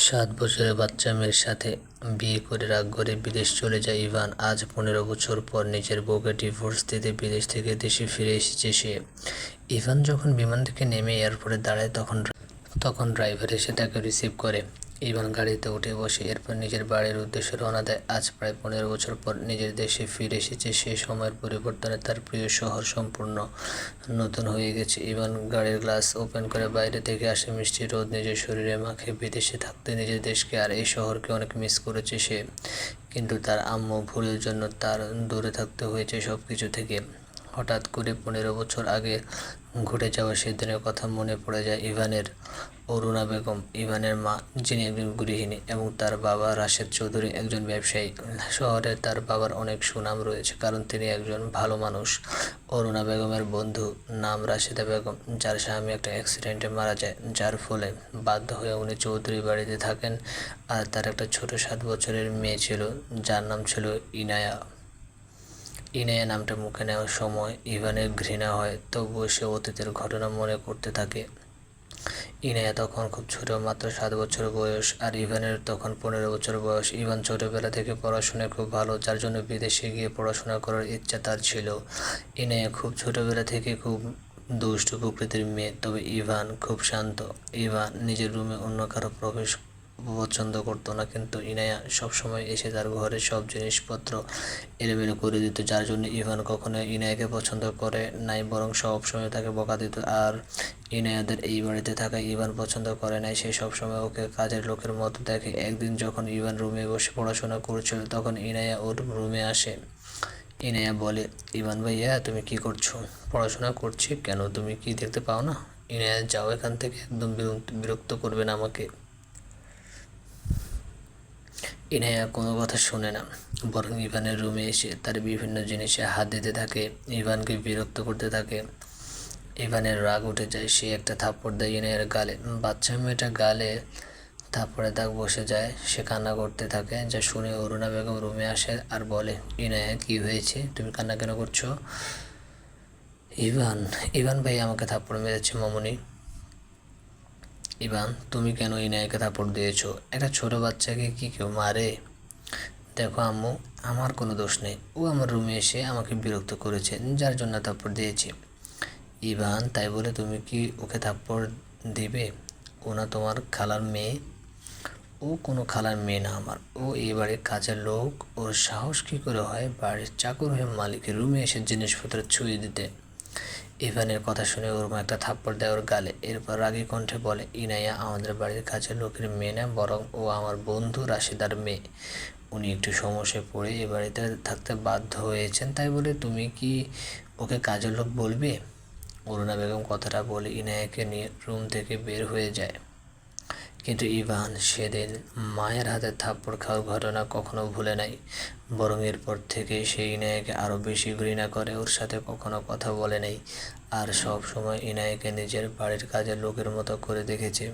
7 বছরের বাচ্চা মেয়ের সাথে বিয়ে করে রাগ করে বিদেশ চলে যায় ইভান। আজ 15 বছর পর নিজের বউকে ডিভোর্স দিতে বিদেশ থেকে দেশে ফিরে এসেছে সে। ইভান যখন বিমান থেকে নেমে এয়ারপোর্টে দাঁড়ায় তখন ড্রাইভার এসে তাকে রিসিভ করে। ইভান গাড়িতে উঠে বসে এরপর নিজের বাড়ির উদ্দেশ্যে রওনা দেয়। আজ প্রায় 15 বছর পর নিজের দেশে ফিরে এসেছে সে। সময়ের পরিবর্তনে তার প্রিয় শহর সম্পূর্ণ নতুন হয়ে গেছে। ইভান গাড়ির গ্লাস ওপেন করে বাইরে থেকে আসে মিষ্টি রোদ নিজের শরীরে মাখে। বিদেশে থাকতে নিজের দেশকে আর এই শহরকে অনেক মিস করেছে সে, কিন্তু তার আম্মু ভুলের জন্য তার দূরে থাকতে হয়েছে সব কিছু থেকে। হঠাৎ করে 15 বছর আগে ঘটে যাওয়া সেদিনের কথা মনে পড়ে যায় ইভানের। অরুণা বেগম, ইভানের মা, যিনি একজন গৃহিণী, এবং তার বাবা রাশেদ চৌধুরী একজন ব্যবসায়ী। শহরে তার বাবার অনেক সুনাম রয়েছে কারণ তিনি একজন ভালো মানুষ। অরুণা বেগমের বন্ধু নাম রাশেদা বেগম, যার স্বামী একটা অ্যাক্সিডেন্টে মারা যায়, যার ফলে বাধ্য হয়ে উনি চৌধুরী বাড়িতে থাকেন। আর তার একটা ছোট 7 বছরের মেয়ে ছিল, যার নাম ছিল ইনায়া। ইনায়া নামটা মুখে নেওয়ার সময় ইভানের ঘৃণা হয়, তবুও সে অতীতের ঘটনা মনে করতে থাকে। ইনায়া তখন খুব ছোট, মাত্র 7 বছর বয়স, আর ইভানের তখন 15 বছর বয়স। ইভান ছোটবেলা থেকে পড়াশোনায় খুব ভালো, যার জন্য বিদেশে গিয়ে পড়াশোনা করার ইচ্ছা তার ছিল। ইনায়া খুব ছোটবেলা থেকে খুব দুষ্টু প্রকৃতির মেয়ে, তবে ইভান খুব শান্ত। ইভান নিজের রুমে অন্য কারো প্রবেশ পছন্দ করতো না, কিন্তু ইনায়া সবসময় এসে তার ঘরের সব জিনিসপত্র এলোমেলো করে দিত, যার জন্য ইভান কখনো ইনায়াকে পছন্দ করে নাই, বরং সবসময় তাকে বকা দিত। আর ইনায়াদের এই বাড়িতে থাকায় ইভান পছন্দ করে নাই, সে সবসময় ওকে কাজের লোকের মতো দেখে। একদিন যখন ইভান রুমে বসে পড়াশোনা করছিল, তখন ইনায়া ওর রুমে আসে। ইনায়া বলে, ইভান ভাইয়া তুমি কি করছো? পড়াশোনা করছি। কেন, তুমি কি দেখতে পাও না? ইনায়া, যাও এখান থেকে, একদম বিরক্ত করবে না আমাকে। ইনায়া কোনো কথা শোনে না, বরং ইভানের রুমে এসে তার বিভিন্ন জিনিসে হাত দিতে থাকে, ইভানকে বিরক্ত করতে থাকে। ইভানের রাগ উঠে যায়, সে একটা থাপ্পড় দেয় ইনায়ার গালে। বাচ্চা মেয়েটা গালে থাপ্পড়ে দাগ বসে যায়, সে কান্না করতে থাকে। যা শুনে অরুণা বেগম রুমে আসে আর বলে, ইনায়া কি হয়েছে, তুমি কান্না কেন করছো? ইভান ইভান ভাই আমাকে থাপ্পড় মেরেছে মামুনি। ইভান, তুমি কেন ইনায়াকে থাপ্পড় দিয়েছো? একটা ছোট বাচ্চাকে কি কেউ মারে? দেখো আম্মু, আমার কোনো দোষ নেই, ও আমার রুমে এসে আমাকে বিরক্ত করেছে, যার জন্য থাপ্পড় দিয়েছি। ইভান, তাই বলে তুমি কি ওকে থাপ্পড় দিবে? ও না তোমার খালার মেয়ে? ও কোনো খালার মেয়ে না আমার, ও এই বাড়ির কাজের লোক। ওর সাহস কী করে হয় বাড়ির চাকর হয়ে মালিকের রুমে এসে জিনিসপত্র ছুঁয়ে দিতে? ইভানের কথা শুনে ওর মা একটা থাপ্পড় দেয় ওর গালে। এরপর রাগী কণ্ঠে বলে, ইনায়া আমাদের বাড়ির কাজের লোকের মেয়ে না, বরং ও আমার বন্ধু রাশেদার মেয়ে। উনি একটু সমস্যায় পড়ে এ বাড়িতে থাকতে বাধ্য হয়েছেন, তাই বলে তুমি কি ওকে কাজের লোক বলবে? অরুণা বেগম কথাটা বলে ইনায়াকে নিয়ে রুম থেকে বের হয়ে যায়। কিন্তু ইভান সেদিন মায়ের হাতে থাপ্পড় খাওয়ার ঘটনা কখনো ভুলে নাই, বরং এরপর থেকে সে ইনায়াকে আরও বেশি ঘৃণা করে, ওর সাথে কখনো কথা বলে নাই, আর সব সময় ইনায়াকে নিজের বাড়ির কাজের লোকের মতো করে দেখেছে।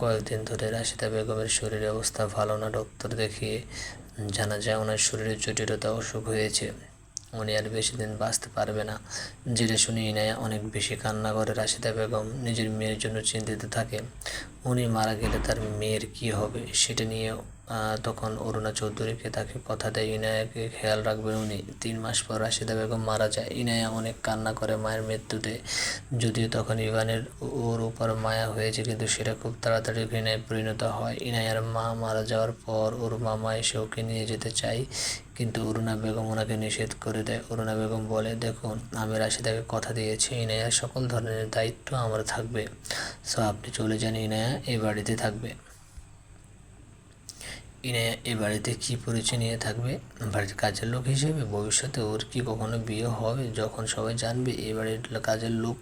কয়েকদিন ধরে রাশিদা বেগমের শরীরের অবস্থা ভালো না। ডক্টর দেখিয়ে জানা যায় ওনার শরীরের জটিলতা, অসুখ হয়েছে, উনি আর বেশি দিন বাঁচতে পারবে না। যেটা শুনে ইনায়া অনেক বেশি কান্না করে। রাশিদা বেগম নিজের মেয়ের জন্য চিন্তিত থাকে, উনি মারা গেলে তার মেয়ের কি হবে সেটা নিয়ে। তখন অরুণা চৌধুরীকে তাকে কথা দেয় ইনায়াকে খেয়াল রাখবেন উনি। 3 মাস পর রাশিদা বেগম মারা যায়। ইনায়া অনেক কান্না করে মায়ের মৃত্যুতে, যদিও তখন ইভানের ওর উপর মায়া হয়েছে, কিন্তু সেটা খুব তাড়াতাড়ি ঘৃণায় পরিণত হয়। ইনায়ার মা মারা যাওয়ার পর ওর মামা এসে ওকে নিয়ে যেতে চায়, কিন্তু অরুণা বেগম ওনাকে নিষেধ করে দেয়। অরুণা বেগম বলে, দেখুন আমি রাশিদাকে কথা দিয়েছি ইনায়ার সকল ধরনের দায়িত্ব আমার থাকবে, সো আপনি চলে যান, ইনায়া এই বাড়িতে থাকবে। ইনায়া এ বাড়িতে কী পরিচয় নিয়ে থাকবে? বাড়ির কাজের লোক হিসেবে? ভবিষ্যতে ওর কি কখনো বিয়ে হবে যখন সবাই জানবে এ বাড়ির কাজের লোক?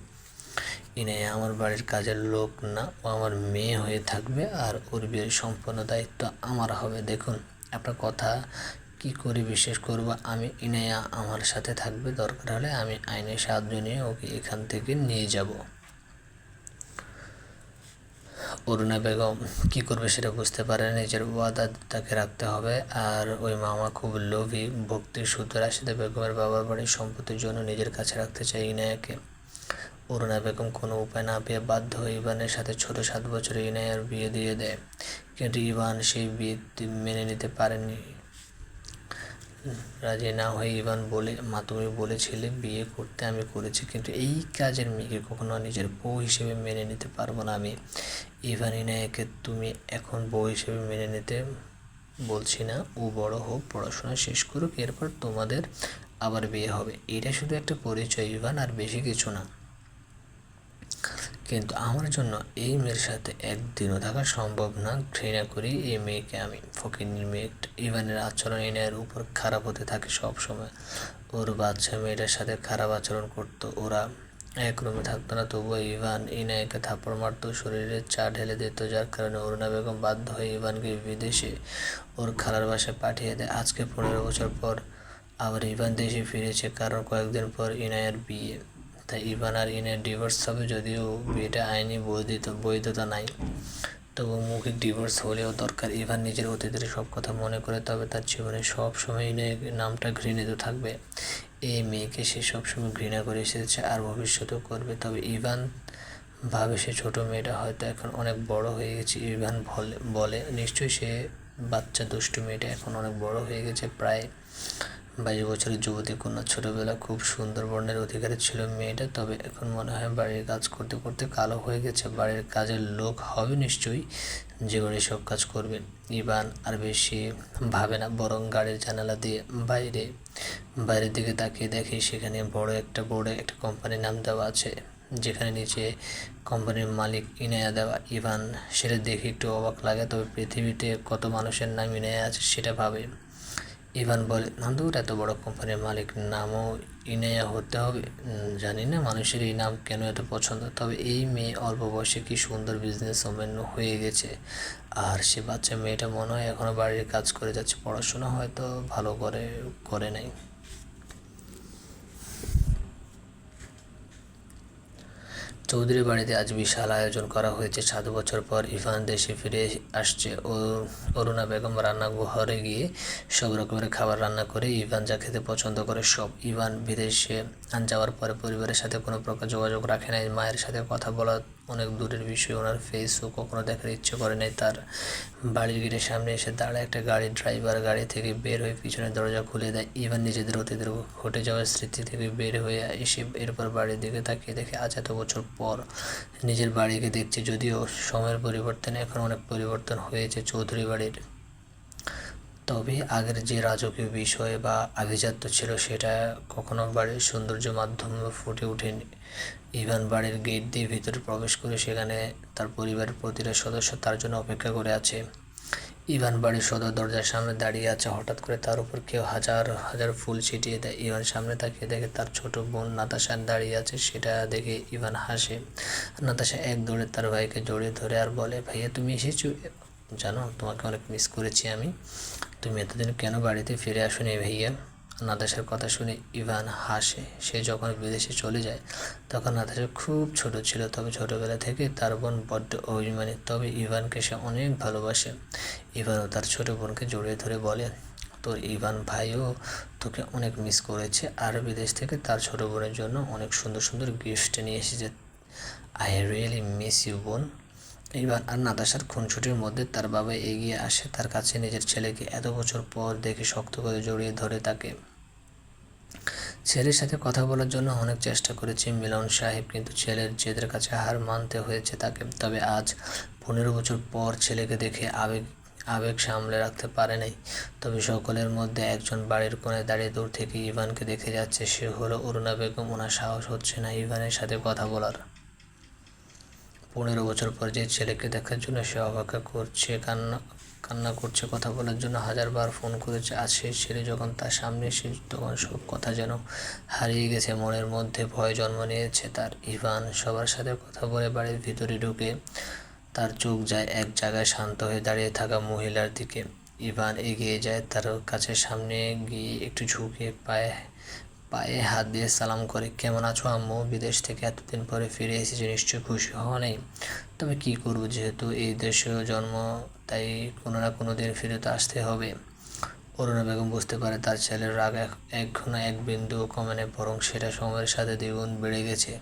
ইনায়া আমার বাড়ির কাজের লোক না, ও আমার মেয়ে হয়ে থাকবে, আর ওর বিয়ের সম্পূর্ণ দায়িত্ব আমার হবে। দেখুন আপনার কথা কি করে বিশ্বাস করব আমি? ইনায়া আমার সাথে থাকবে, দরকার হলে আমি আইনের সাহায্য নিয়ে ওকে এখান থেকে নিয়ে যাব। অরুণা বেগম কী করবে সেটা বুঝতে পারে, নিজের ওয়াদা তাকে রাখতে হবে। আর ওই মামা খুব লোভী, ভক্তির সূত্র রাশিদা বেগমের বাবার বাড়ির সম্পত্তির জন্য নিজের কাছে রাখতে চায় ইনায়াকে। অরুণা বেগম কোনো উপায় না পেয়ে বাধ্য হয়ে ইভানের সাথে ছোট 7 বছরের ইনায়ার বিয়ে দিয়ে দেয়। কিন্তু ইভান সেই বিয়ে মেনে নিতে পারেনি। রাজি না হয়ে ইভান বলে, মা তুমি বলেছিলে বিয়ে করতে, আমি করেছি, কিন্তু এই কাজের মেয়েকে কখনো নিজের বউ হিসেবে মেনে নিতে পারবো না আমি। ইভান ইনায়াকে তুমি এখন বউ হিসেবে মেনে নিতে বলছি না, ও বড় হোক, পড়াশোনা শেষ করুক, এরপর তোমাদের আবার বিয়ে হবে। এটা শুধু একটা পরিচয় ইভান, আর বেশি কিছু না। কিন্তু আমার জন্য এই মেয়ের সাথে একদিনও থাকা সম্ভব না। ঘৃণা করি এই মেয়েকে আমি, ফকিন্নির মেয়ে। ইভানের আচরণ ইনায়ের উপর খারাপ হতে থাকে সব সময়। ওর বাচ্চা মেয়েটার সাথে খারাপ আচরণ করতো, ওরা এক রুমে থাকতো না, তবুও ইভান ইনায়াকে থাপ্পড় মারতো, শরীরে চা ঢেলে দিত, যার কারণে অরুণা বেগম বাধ্য হয়ে ইভানকে বিদেশে ওর খালার বাসায় পাঠিয়ে দেয়। আজকে 15 বছর পর আবার ইভান দেশে ফিরেছে, কারণ কয়েকদিন পর ইনায়ের বিয়ে। তাই ইভান আর ইনায়ের ডিভোর্স হবে, যদিও বিয়েটা আইনি বৈধতা নাই, তবু মৌখিক ডিভোর্স হলেও দরকার। ইভান নিজের অতীতের সব কথা মনে করে, তবে তার জীবনে সব সময় ইনায়ের নামটা ঘৃণিত থাকবে। এই মেয়েকে সে সবসময় ঘৃণা করে এসেছে আর ভবিষ্যতেও করবে। তবে ইভান ভাবে সে ছোট মেয়েটা হয়তো এখন অনেক বড় হয়ে গেছে। ইভান বলে নিশ্চয়ই সে বাচ্চা দুষ্টু মেয়েটা এখন অনেক বড় হয়ে গেছে, প্রায় 22 বছরের যুবতী কন্যা। ছোটবেলা খুব সুন্দর বর্ণের অধিকারী ছিল মেয়েটা, তবে এখন মনে হয় বাড়ির কাজ করতে করতে কালো হয়ে গেছে। বাড়ির কাজের লোক হবে নিশ্চয়ই, যে বাড়ির সব কাজ করবে। ইভান আর বেশি ভাবে না, বরং গাড়ির জানালা দিয়ে বাইরের দিকে তাকিয়ে দেখে সেখানে বড় একটা বোর্ডে একটা কোম্পানির নাম দেওয়া আছে, যেখানে নিচে কোম্পানির মালিক ইনায়া দেওয়া। ইভান সেটা দেখে একটু অবাক লাগে, তবে পৃথিবীতে কত মানুষের নাম ইনায়া আছে সেটা ভাবে। ইভান বলে, নান্দুর এত বড় কোম্পানির মালিক, নামও ইনায়া হতে হবে? জানি না মানুষের এই নাম কেন এত পছন্দ, তবে এই মেয়ে অল্প বয়সে কি সুন্দর বিজনেসওম্যান হয়ে গেছে। আর সে বাচ্চা মেয়েটা মনে হয় এখনও বাড়ির কাজ করে যাচ্ছে, পড়াশোনা হয়তো ভালো করে নাই। চৌধুরী বাড়িতে আজ বিশাল আয়োজন করা হয়েছে। 7 বছর পর ইভান দেশে ফিরে আসছে। অরুণা বেগম রান্নাঘরে গিয়ে সব রকমের খাবার রান্না করে ইভান যা খেতে পছন্দ করে সব। ইভান বিদেশে যাওয়ার পরে পরিবারের সাথে কোনো প্রকার যোগাযোগ রাখে নাই। মায়ের সাথে কথা বলা অনেক দূরের বিষয়, ওনার ফেসও কখনো দেখার ইচ্ছে করে নাই তার। বাড়ির গেটের সামনে এসে দাঁড়ায় একটা গাড়ির ড্রাইভার, গাড়ি থেকে বের হয়ে পিছনের দরজা খুলে দেয়। ইভান নিজেদের অতীতের ঘটে যাওয়ার স্মৃতি থেকে বের হয়ে এসে এরপর বাড়ির দিকে তাকিয়ে দেখে আজ এত বছর পর নিজের বাড়িকে দেখছে। যদিও সময়ের পরিবর্তনে এখন অনেক পরিবর্তন হয়েছে চৌধুরী বাড়ির, তবে আগের যে রাজকীয় বিষয় বা আভিজাত্য ছিল সেটা কখনো বাড়ির সৌন্দর্য মাধ্যমে ফুটে ওঠেনি। ইভান বাড়ির গেট দিয়ে ভিতরে প্রবেশ করে সেখানে তার পরিবারের প্রতিটা সদস্য তার জন্য অপেক্ষা করে আছে। ইভান বাড়ির সদর দরজার সামনে দাঁড়িয়ে আছে, হঠাৎ করে তার উপর কেউ হাজার হাজার ফুল ছিটিয়ে দেয়। ইভান সামনে তাকিয়ে দেখে তার ছোট বোন নাতাশা দাঁড়িয়ে আছে, সেটা দেখে ইভান হাসে। নাতাশা এক দৌড়ে তার ভাইকে জড়িয়ে ধরে আর বলে, ভাইয়া তুমি এসেছো, জানো তোমাকে অনেক মিস করেছি আমি, তুমি এতদিন কেন বাড়িতে ফিরে আসোনি ভাইয়া। নাতাশার কথা শুনে ইভান হাসে। সে যখন বিদেশে চলে যায় তখন নাতাশা খুব ছোট ছিল, তবে ছোটবেলা থেকে তার বোন বড্ড অভিমানী, তবে ইভানকে সে অনেক ভালোবাসে। ইভানও তার ছোট বোনকে জড়িয়ে ধরে বলে, তোর ইভান ভাইও তোকে অনেক মিস করেছে, আর বিদেশ থেকে তার ছোট বোনের জন্য অনেক সুন্দর সুন্দর গিফট নিয়ে এসেছে। আই রিয়েলি মিস ইউ বোন। ইভান আর নাতাশার খুনসুটির মধ্যে তার বাবা এগিয়ে আসে তার কাছে। নিজের ছেলেকে এত বছর পর দেখে শক্ত করে জড়িয়ে ধরে তাকে। ছেলের সাথে কথা বলার জন্য অনেক চেষ্টা করেছে মিলন সাহেব, কিন্তু ছেলের জেদের কাছে হার মানতে হয়েছে তাকে। তবে আজ 15 বছর পর ছেলেকে দেখে আবেগ সামলে রাখতে পারে নাই। তবে সকলের মধ্যে একজন বাড়ির কোণে দাঁড়িয়ে দূর থেকে ইভানকে দেখে যাচ্ছে, সে হলো অরুণা বেগম। ওনার সাহস হচ্ছে না ইভানের সাথে কথা বলার। 15 বছর পর যে ছেলেকে দেখার জন্য সে অপেক্ষা করছে, কান্না করছে, কথা বলার জন্য হাজারবার ফোন করেছে, আজ সেই ছেলে যখন তার সামনে এসে তখন সব কথা যেন হারিয়ে গেছে। মনের মধ্যে ভয় জন্ম নিয়েছে তার। ইভান সবার সাথে কথা বলে বাড়ির ভিতরে ঢুকে তার চোখ যায় এক জায়গায় শান্ত হয়ে দাঁড়িয়ে থাকা মহিলার দিকে। ইভান এগিয়ে যায় তার কাছে, সামনে গিয়ে একটু ঝুঁকে পায়ে হাত দিয়ে সালাম করে, কেমন আছো আম্মু? বিদেশ থেকে এতদিন পরে ফিরে এসেছি, নিশ্চয়ই খুশি হওয়া নেই। তবে কী করবো, যেহেতু এই দেশেও জন্ম, তাই কোনো না কোনো দিন ফিরে তো আসতে হবে। অরুণা বেগম বুঝতে পারে তার ছেলের রাগ এখনো এক বিন্দুও কমে নেই, বরং সেটা সময়ের সাথে দ্বিগুণ বেড়ে গেছে।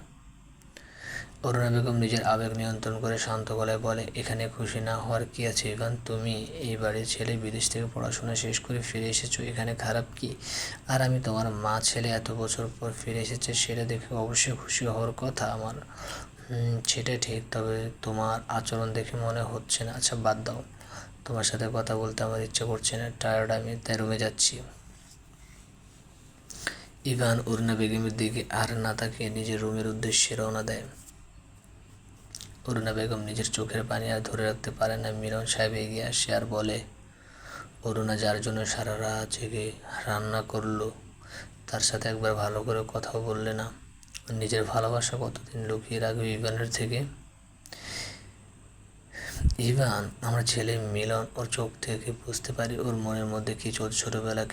অরুণা বেগম নিজের আবেগ নিয়ন্ত্রণ করে শান্ত গলায় বলে, এখানে খুশি না হওয়ার কি আছে ইভান? তুমি এই বাড়ির ছেলে, বিদেশ থেকে পড়াশোনা শেষ করে ফিরে এসেছো, এখানে খারাপ কি? আর আমি তোমার মা, ছেলে এত বছর পর ফিরে এসেছে, সেটা দেখে অবশ্যই খুশি হওয়ার কথা আমার। সেটা ঠিক, তবে তোমার আচরণ দেখে মনে হচ্ছে না। আচ্ছা বাদ দাও, তোমার সাথে কথা বলতে আমার ইচ্ছে করছে না, টায়ার্ড আমি, তাই রুমে যাচ্ছি। ইভান অরুণা বেগমের দিকে আর না তাকিয়ে নিজের রুমের উদ্দেশ্যে রওনা দেয়। অরুণা বেগম নিজের চোখের পানি আর ধরে রাখতে পারে না। মিলন সাহেব এগিয়ে আসে আর বলে, অরুণা যার জন্য সারা রাত জেগে রান্না করলো, তার সাথে একবার ভালো করে কথাও বললে না। নিজের ভালোবাসা কতদিন লুকিয়ে রাখবে ইভানের থেকে? ইভান, আমার ছেলে মিলন, ওর চোখ থেকে বুঝতে পারি ওর মনের মধ্যে কি চলছে। ছোটোবেলা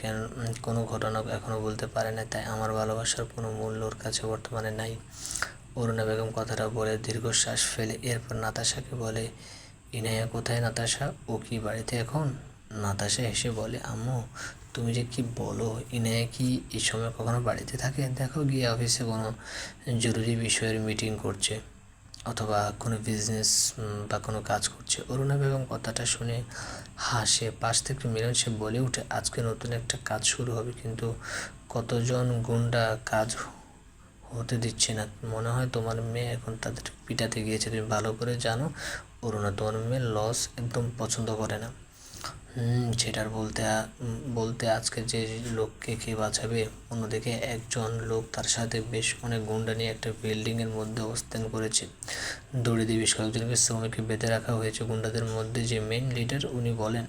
কোনো ঘটনা এখনও বলতে পারে না, তাই আমার ভালোবাসার কোনো মূল্য ওর কাছে বর্তমানে নাই। অরুণা বেগম কথাটা বলে দীর্ঘশ্বাস ফেলে এরপর নাতাশাকে বলে, ইনায়া কোথায় নাতাশা? ও কি বাড়িতে এখন? নাতাশা হেসে বলে, আম্মু তুমি যে কি বলো, ইনায়া কি এই সময় কখনো বাড়িতে থাকে? দেখো গিয়ে অফিসে কোনো জরুরি বিষয়ের মিটিং করছে, অথবা কোনো বিজনেস বা কোনো কাজ করছে। অরুণা বেগম কথাটা শুনে হাসে। পাশ থেকে মিলন সে বলে উঠে, আজকে নতুন একটা কাজ শুরু হবে, কিন্তু কতজন গুন্ডা কাজ হতে দিচ্ছে না। মনে হয় তোমার মেয়ে এখন তাদের পিটাতে গিয়েছে, তুমি ভালো করে জানো অরুণা, তোমার মেয়ে লস একদম পছন্দ করে না। সেটার বলতে আজকে যে লোককে কে বাঁচাবে? অন্যদিকে একজন লোক তার সাথে বেশ অনেক গুন্ডা নিয়ে একটা বিল্ডিংয়ের মধ্যে অবস্থান করেছে। দড়ি দিয়ে বেশ কয়েকজনকে শ্রমিককে বেঁধে রাখা হয়েছে। গুন্ডাদের মধ্যে যে মেইন লিডার, উনি বলেন,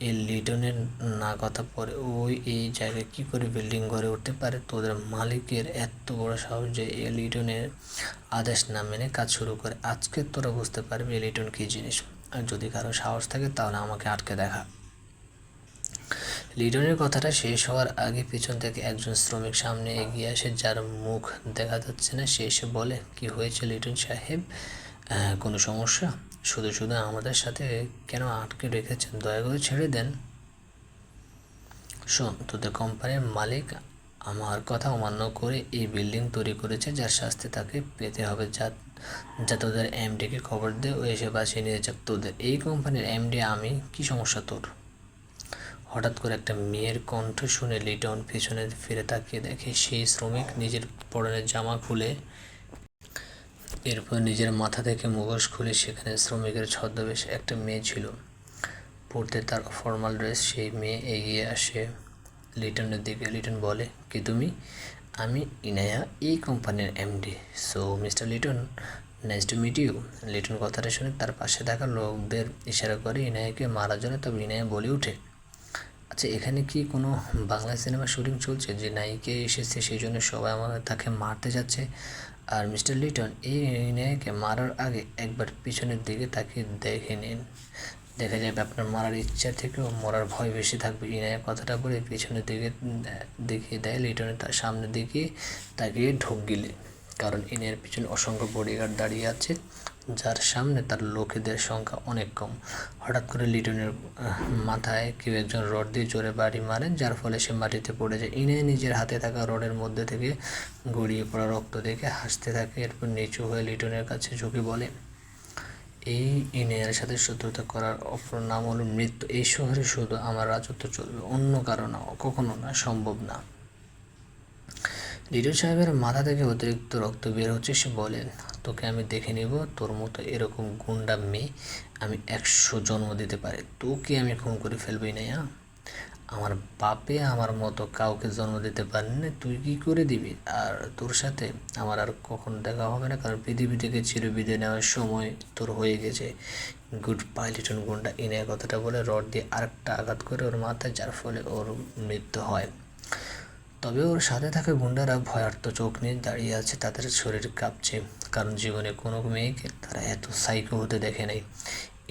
এই লিটনের না কথা পরে ওই এই জায়গায় কী করে বিল্ডিং গড়ে উঠতে পারে? তোদের মালিকের এত বড় সাহস যে এই লিটনের আদেশ না মেনে কাজ শুরু করে। আজকে তোরা বুঝতে পারবি এই লিটন কী জিনিস। আর যদি কারো সাহস থাকে তাহলে আমাকে আটকে দেখা। লিটনের কথাটা শেষ হওয়ার আগে পিছন থেকে একজন শ্রমিক সামনে এগিয়ে আসে, যার মুখ দেখা যাচ্ছে না। সে এসে বলে, কি হয়েছে লিটন সাহেব? কোনো সমস্যা? শুধু শুধু আমাদের সাথে কেন আটকে রেখেছেন? দয়া করে ছেড়ে দেন। শোন, তোদের কোম্পানির মালিক আমার কথা অমান্য করে এই বিল্ডিং তৈরি করেছে, যার শাস্তি তাকে পেতে হবে। যা তোদের এমডিকে খবর দে, ও এসে বাঁচিয়ে নিয়ে যাক তোদের। এই কোম্পানির এমডি আমি, কি সমস্যা তোর? হঠাৎ করে একটা মেয়ের কণ্ঠ শুনে লিটন পিছনে ফিরে তাকিয়ে দেখে সেই শ্রমিক নিজের পরনের জামা খুলে, এরপর নিজের মাথা থেকে মুখোশ খুলে সেখানে শ্রমিকের ছদ্মবেশে একটা মেয়ে ছিল, পরতে তার ফর্মাল ড্রেস। সেই মেয়ে এগিয়ে আসে লিটনের দিকে। লিটন বলে, কি তুমি? আমি ইনায়া, এই কোম্পানির MD. So mister Liton, nice to meet you. Liton কথাটা শুনে তার পাশে থাকা লোকদের ইশারা করে ইনায়াকে মারার জন্য। তবে ইনায়া বলে ওঠে, আচ্ছা এখানে কি কোনো বাংলা সিনেমা শুটিং চলছে যে নায়িকা এসেছে সেই জন্য সবাই তাকে মারতে যাচ্ছে? আর মিস্টার লিটন, এই ইনায়াকে মারার আগে একবার পিছনের দিকে তাকিয়ে দেখে নিন, দেখা যাবে আপনার মারার ইচ্ছা থেকেও মরার ভয় বেশি থাকবে। ইনায়া কথাটা বলে পিছনের দিকে দেখিয়ে দেয় লিটনের তার সামনের দিকে তাকিয়ে ঢোক গিলে, কারণ ইনায়ের পিছনে অসংখ্য বডিগার্ড দাঁড়িয়ে আছে, যার সামনে তার লোকেদের সংখ্যা অনেক কম। হঠাৎ করে লিটনের মাথায় কেউ একজন রড দিয়ে জোরে বাড়ি মারেন, যার ফলে সে মাটিতে পড়ে যায়। ইনায় নিজের হাতে থাকা রডের মধ্যে থেকে গড়িয়ে পড়া রক্ত দেখে হাসতে থাকে। এরপর নিচু হয়ে লিটনের কাছে ঝুঁকে বলে, এই ইনায়ের সাথে শত্রুতা করার অপর নাম হলো মৃত্যু। এই শহরে শুধু আমার রাজত্ব চলবে, অন্য কারো না, কখনো না, সম্ভব না। লিটন সাহেবের মাথা থেকে অতিরিক্ত রক্ত বের হচ্ছে। সে বলেন, তোকে আমি দেখে নিব, তোর মতো এরকম গুন্ডা মেয়ে আমি 100 জন্ম দিতে পারি, তোকে আমি খুন করে ফেলবই না। আমার বাপে আমার মতো কাউকে জন্ম দিতে পারেনি, তুই কি করে দিবি? আর তোর সাথে আমার আর কখনো দেখা হবে না, কারণ পৃথিবী থেকে চিরবিদায় নেওয়ার সময় তোর হয়ে গেছে। গুড বাই লিটন গুন্ডা। ইনায় কথাটা বলে রড দিয়ে আরেকটা আঘাত করে ওর মাথায়, যার ফলে ওর মৃত্যু হয়। তবে ওর সাথে থাকা গুন্ডারা ভয়ার্ত চোখ নিয়ে দাঁড়িয়ে আছে, তাদের শরীর কাঁপছে, কারণ জীবনে কোনো মেয়েকে তারা এত সাইকো হতে দেখে নাই।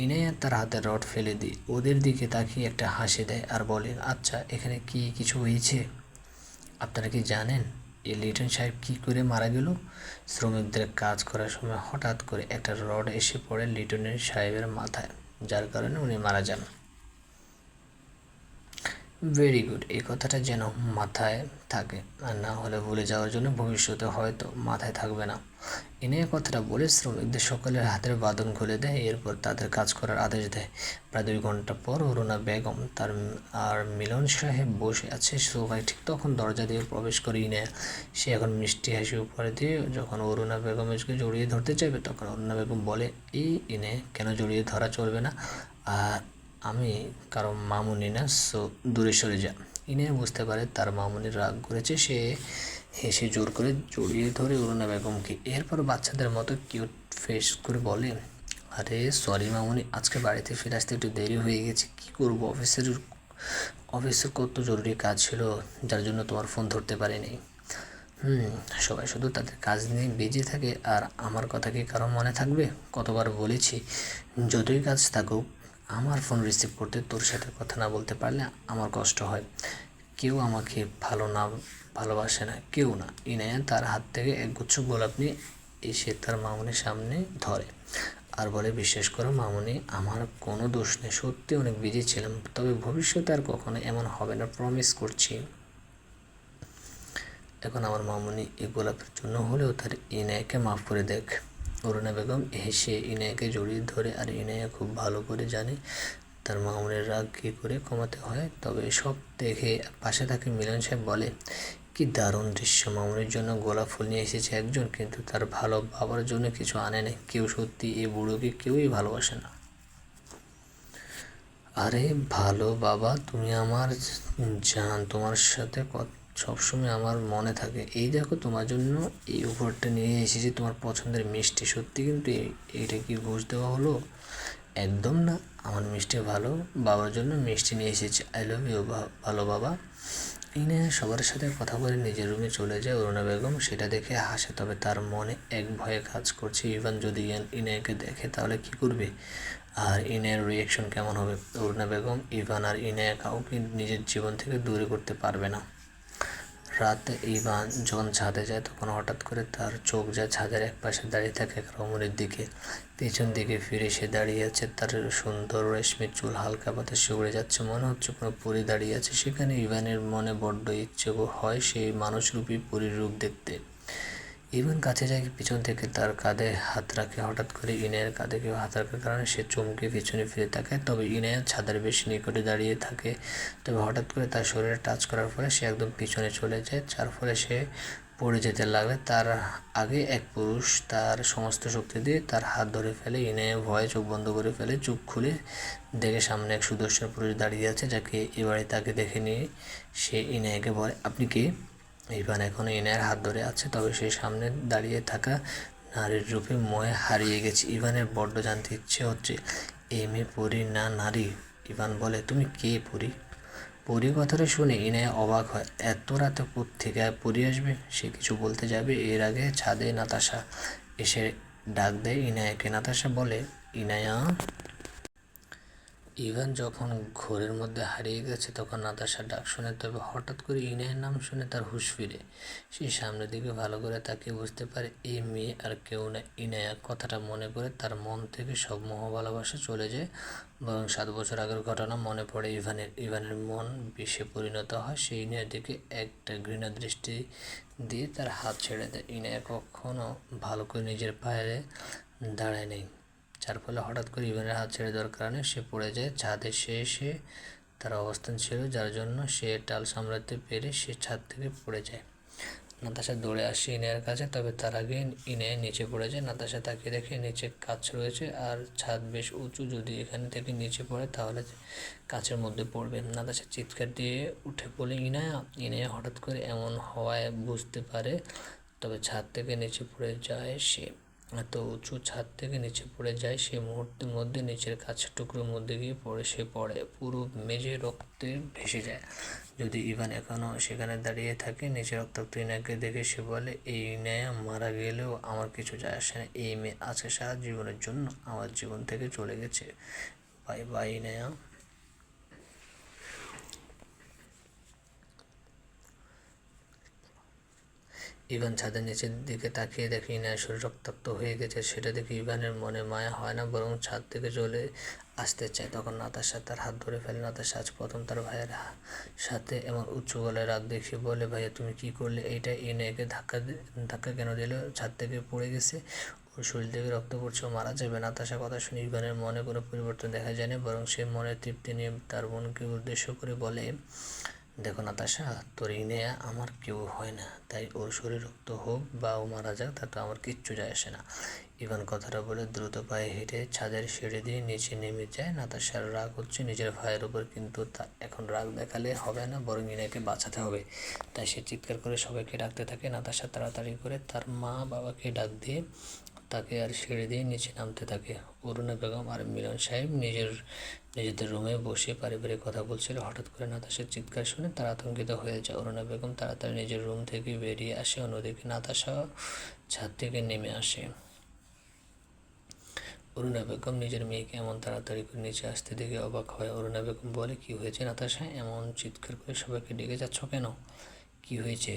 ইনায়া তার হাতে রড ফেলে দিয়ে ওদের দিকে তাকিয়ে একটা হাসি দেয় আর বলে, আচ্ছা এখানে কি কিছু হয়েছে? আপনারা কি জানেন এই লিটন সাহেব কী করে মারা গেল? শ্রমিকদের কাজ করার সময় হঠাৎ করে একটা রড এসে পড়ে লিটনের সাহেবের মাথায়, যার কারণে উনি মারা যান। ভেরি গুড, এই কথাটা যেন মাথায় থাকে, আর না হলে ভুলে যাওয়ার জন্য ভবিষ্যতে হয়তো মাথায় থাকবে না। এনে কথাটা বলে শ্রমিকদের সকলের হাতের বাঁধন খুলে দেয়, এরপর তাদের কাজ করার আদেশ দেয়। প্রায় 2 ঘন্টা পর অরুণা বেগম আর মিলন সাহেব বসে আছে সোফায়। ঠিক তখন দরজা দিয়ে প্রবেশ করে ইনায়া। সে এখন মিষ্টি হাসি উপরে দিয়ে যখন অরুণা বেগমকে জড়িয়ে ধরতে চাইবে, তখন অরুণা বেগম বলে, এই ইনে কেন জড়িয়ে ধরা চলবে না, আর আমি কারো মামুনি না, সো দূরে সরে যা। ইনে বুঝতে পারে তার মামুনি রাগ করেছে। সে হেসে জোর করে জড়িয়ে ধরে অরুণা বেগমকে। এরপর বাচ্চাদের মতো কিউট ফেস করে বলে, আরে সরি মামুনি, আজকে বাড়িতে ফিরে আসতে একটু দেরি হয়ে গেছে। কী করবো, অফিসের কত জরুরি কাজ ছিল, যার জন্য তোমার ফোন ধরতে পারিনি। সবাই শুধু তাদের কাজ নিয়ে বিজি থাকে, আর আমার কথা কি কারো মনে থাকবে? কতবার বলেছি, যতই কাজ থাকুক আমার ফোন রিসিভ করতে, তোর সাথে কথা না বলতে পারলে আমার কষ্ট হয়। কেউ আমাকে ভালোবাসে না, কেউ না। ইনায়া তার হাত থেকে একগুচ্ছ গোলাপ নিয়ে এসে তার মামুনির সামনে ধরে আর বলে, বিশ্বাস করো মামুনি, আমার কোনো দোষ নেই, সত্যি অনেক বিজি ছিলাম, তবে ভবিষ্যতে আর কখনো এমন হবে না, প্রমিস করছি। এখন আমার মামুনি এই গোলাপের জন্য হলেও তার ইনায়াকে মাফ করে দেখ। অরুণা বেগম হেসে ইনায়াকে জড়িয়ে ধরে, আর ইনায়া খুব ভালো করে জানে তার মামুনের রাগ কী করে কমাতে হয়। তবে সব দেখে পাশে থাকে মিলন সাহেব বলে, কি দারুণ দৃশ্য, মামুনির জন্য গোলাপ ফুল নিয়ে এসেছে একজন, কিন্তু তার ভালো বাবার জন্য কিছু আনে নেই। কেউ সত্যি এই বুড়োকে কেউই ভালোবাসে না। আরে ভালো বাবা, তুমি আমার জান, তোমার সাথে সবসময় আমার মনে থাকে। এই দেখো তোমার জন্য এই উপহারটা নিয়ে এসেছি, তোমার পছন্দের মিষ্টি। সত্যি কিন্তু এইটা কি ঘুষ দেওয়া হলো? একদম না, আমার মিষ্টি ভালো বাবার জন্য মিষ্টি নিয়ে এসেছি। আই লাভ ইউ ভালো বাবা। ইনে সবার সাথে কথা বলে নিজের রুমে চলে যায়। অরুণা বেগম সেটা দেখে হাসে, তবে তার মনে এক ভয়ে কাজ করছে, ইভান যদি ইনায়াকে দেখে তাহলে কি করবে, আর ইনায়ের রিয়াকশন কেমন হবে। অরুণা বেগম ইভান আর ইনায়া কাউকে নিজের জীবন থেকে দূরে করতে পারবে না। রাতে ইভান যখন ছাদে যায়, তখন হঠাৎ করে তার চোখ যায় ছাদের এক পাশে দাঁড়িয়ে থাকে এক রমণীর দিকে। পেছন দিকে ফিরে সে দাঁড়িয়ে আছে, তার সুন্দর রেশমি চুল হালকা বাতাসে উড়ে যাচ্ছে, মনে হচ্ছে কোনো পরী দাঁড়িয়ে আছে সেখানে। ইভানের মনে বড্ড ইচ্ছে হয় সেই মানুষরূপী পরীর রূপ দেখতে। ইভান কাছে যায়, পিছন থেকে তার কাঁধে হাত রাখে। হঠাৎ করে ইনায়ের কাঁধে কেউ হাত রাখার কারণে সে চমকে পিছনে ফিরে তাকায়, তবে ইনায়া ছাদের বেশ নিকটে দাঁড়িয়ে থাকে। তবে হঠাৎ করে তার শরীরে টাচ করার ফলে সে একদম পিছনে চলে যায়, যার ফলে সে পড়ে যেতে লাগলে তার আগে এক পুরুষ তার সমস্ত শক্তি দিয়ে তার হাত ধরে ফেলে। ইনায়া ভয়ে চোখ বন্ধ করে ফেলে। চোখ খুলে দেখে সামনে এক সুদর্শন পুরুষ দাঁড়িয়ে আছে, যাকে এবারে তাকে দেখে নিয়ে সে ইনায়াকে বলে, আপনি কে? ইভান এখনও ইনায়ের হাত ধরে আছে, তবে সে সামনে দাঁড়িয়ে থাকা নারীর রূপে মোহে হারিয়ে গেছে। ইভানের বড্ড জানতে ইচ্ছে হচ্ছে, এই মেয়ে পরী না নারী। ইভান বলে, তুমি কে পরী? পরী কথাটা শুনে ইনায়া অবাক হয়, এত রাতে কোত্থেকে পরী আসবে? সে কিছু বলতে যাবে, এর আগে ছাদে নাতাশা এসে ডাক দেয় ইনায়াকে। নাতাশা বলে, ইনায়া। ইভান যখন ঘোরের মধ্যে হারিয়ে গেছে, তখন নাতাশার ডাক শুনে, তবে হঠাৎ করে ইনায়ের নাম শুনে তার হুঁশ ফিরে। সে সামনের দিকে ভালো করে তাকিয়ে বুঝতে পারে এই মেয়ে আর কেউ না, ইনায়া। কথাটা মনে করে তার মন থেকে সব মোহ ভালোবাসা চলে যায়, বরং 7 বছর আগের ঘটনা মনে পড়ে ইভানের মন বিষে পরিণত হয়। সে ইনায়ের দিকে একটা ঘৃণা দৃষ্টি দিয়ে তার হাত ছেড়ে দেয়। ইনায়া কখনো ভালো করে নিজের পায়ে দাঁড়ায় নেই, যার ফলে হঠাৎ করে ইভানের হাত ছেড়ে দেওয়ার কারণে সে পড়ে যায় ছাদে। সে তার অবস্থান ছিল, যার জন্য সে টাল সামলাতে পেরে সে ছাদ থেকে পড়ে যায়। নাতাশা দৌড়ে আসে ইনায়ের কাছে, তবে তার আগে ইনায়া নিচে পড়ে যায়। নাতাশা তাকে দেখে, নিচে কাঁচ রয়েছে আর ছাদ বেশ উঁচু, যদি এখান থেকে নিচে পড়ে তাহলে কাছের মধ্যে পড়বে। নাতাশা চিৎকার দিয়ে উঠে বলে, ইনায়া হঠাৎ করে এমন হওয়ায় বুঝতে পারে, তবে ছাদ থেকে নিচে পড়ে যায় সে। এত উঁচু ছাদ থেকে নিচে পড়ে যায় সে, মুহূর্তের মধ্যে নিচের কাছের টুকরোর মধ্যে গিয়ে পড়ে পুরো মেঝে রক্তে ভেসে যায়। যদি ইভান এখনও সেখানে দাঁড়িয়ে থাকে, নিচে রক্তাক্ত ইনায়াকে দেখে সে বলে, এই ইনায়া মারা গেলেও আমার কিছু যায় আসে না, এই মেয়ে আছে সারা জীবনের জন্য, আমার জীবন থেকে চলে গেছে, বাই বাই ইনায়া। ইভান ছাদের নিচের দিকে তাকিয়ে দেখে ইনায়ের শরীর রক্তাক্ত হয়ে গেছে। সেটা দেখে ইভানের মনে মায়া হয় না, বরং ছাদ থেকে চলে আসতে চায়। তখন নাতাশা তার হাত ধরে ফেলে। নাতাশা আজ প্রথম তার ভাইয়ের সাথে এমন উচ্চ গলায় রাগ দেখিয়ে বলে, ভাইয়া তুমি কি করলে এইটা? ইনায়াকে ধাক্কা কেন দিলে? ছাদ থেকে পড়ে গেছে, ওর শরীর থেকে রক্ত পড়ছে, ও মারা যাবে। নাতাশা কথা শুনে ইভানের মনে কোনো পরিবর্তন দেখা যায় না, বরং সে মনের তৃপ্তি নিয়ে তার বোনকে উদ্দেশ্য করে বলে, দেখো নাতাশা, তোর ইনেয়া আমার কেউ হয় না, তাই ওর শরীর রক্ত হোক বা ও মারা যাক তাতে আমার কিচ্ছু যায় আসে না। ইভান কথাটা বলে দ্রুত পায়ে হেঁটে ছাদের সিঁড়ি দিয়ে নিচে নেমে যায়। নাতাশার রাগ হচ্ছে নিজের ভাইয়ের উপর, কিন্তু তার এখন রাগ দেখালে হবে না, বরং ইনাকে বাঁচাতে হবে। তাই সে চিৎকার করে সবাইকে ডাকতে থাকে। নাতাশা তাড়াতাড়ি করে তার মা বাবাকে ডাক দিয়ে তাকে আর সিঁড়ি দিয়ে নিচে নামতে থাকে। অরুণা বেগম আর মিলন সাহেব নিজেদের রুমে বসে পারিবারিক কথা বলছিল। হঠাৎ করে নাতাশার চিৎকার শুনে তারা আতঙ্কিত হয়ে যায়। অরুণা বেগম তাড়াতাড়ি নিজের রুম থেকে বেরিয়ে আসে, অন্যদিকে নাতাশা ছাদ থেকে নেমে আসে। অরুণা বেগম নিজের মেয়েকে এমন তাড়াতাড়ি করে নিচে আসতে দেখে অবাক হয়। অরুণা বেগম বলে, কি হয়েছে নাতাশা? এমন চিৎকার করে সবাইকে ডেকে যাচ্ছ কেন? কি হয়েছে?